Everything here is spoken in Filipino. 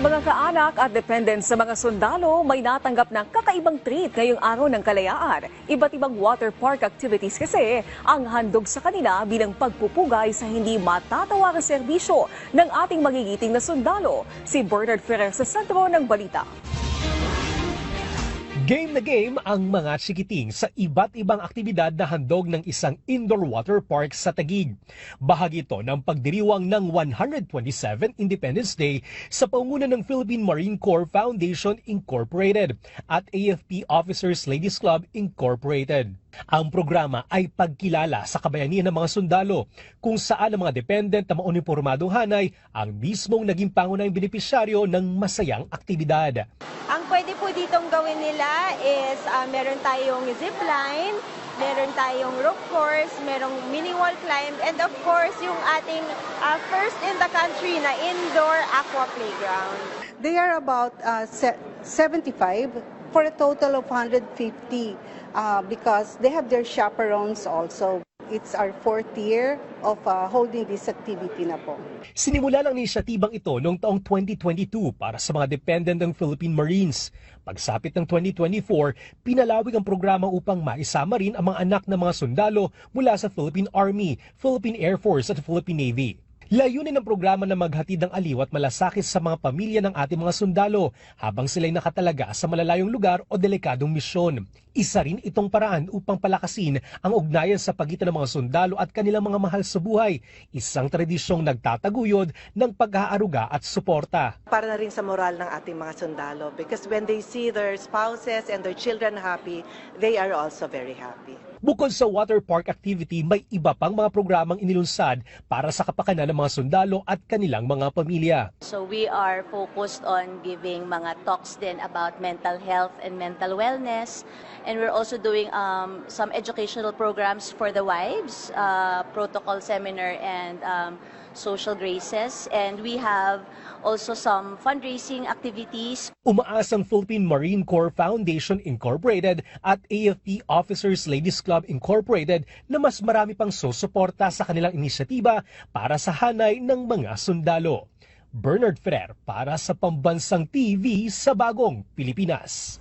Mga kaanak at dependents sa mga sundalo may natanggap ng kakaibang treat ngayong araw ng kalayaan. Iba't ibang water park activities kasi ang handog sa kanila bilang pagpupugay sa hindi matatawarang serbisyo ng ating magigiting na sundalo. Si Bernard Ferrer sa sentro ng balita. Game na game ang mga sikiting sa iba't ibang aktibidad na handog ng isang indoor water park sa Taguig. Bahagi ito ng pagdiriwang ng 127th Independence Day sa pangunguna ng Philippine Marine Corps Foundation Incorporated at AFP Officers Ladies Club Incorporated. Ang programa ay pagkilala sa kabayanihan ng mga sundalo kung saan ang mga dependent na maunipormadong hanay ang mismong naging pangunahing benepisyaryo ng masayang aktibidad. Ang pwede po ditong gawin nila is meron tayong zipline, meron tayong rope course, merong mini wall climb, and of course yung ating first in the country na indoor aqua playground. They are about 75 for a total of 150 because they have their chaperones also. It's our 4th year of holding this activity na po. Sinimula lang inisyatibang ito noong taong 2022 para sa mga dependent ng Philippine Marines. Pagsapit ng 2024, pinalawig ang programa upang maisama rin ang mga anak ng mga sundalo mula sa Philippine Army, Philippine Air Force at Philippine Navy. Layunin ng programa na maghatid ng aliw at malasakit sa mga pamilya ng ating mga sundalo habang sila'y nakatalaga sa malalayong lugar o delikadong misyon. Isa rin itong paraan upang palakasin ang ugnayan sa pagitan ng mga sundalo at kanilang mga mahal sa buhay, isang tradisyong nagtataguyod ng pag-aaruga at suporta. Para na rin sa moral ng ating mga sundalo because when they see their spouses and their children happy, they are also very happy. Bukod sa water park activity, may iba pang mga programang inilunsad para sa kapakanan ng mga sundalo at kanilang mga pamilya. So we are focused on giving mga talks din about mental health and mental wellness. And we're also doing some educational programs for the wives, protocol seminar and social graces. And we have also some fundraising activities. Umaasang Philippine Marine Corps Foundation Incorporated at AFP Officers Ladies Club Incorporated na mas marami pang susuporta sa kanilang inisyatiba para sa hanay ng mga sundalo. Bernard Ferrer para sa Pambansang TV sa Bagong Pilipinas.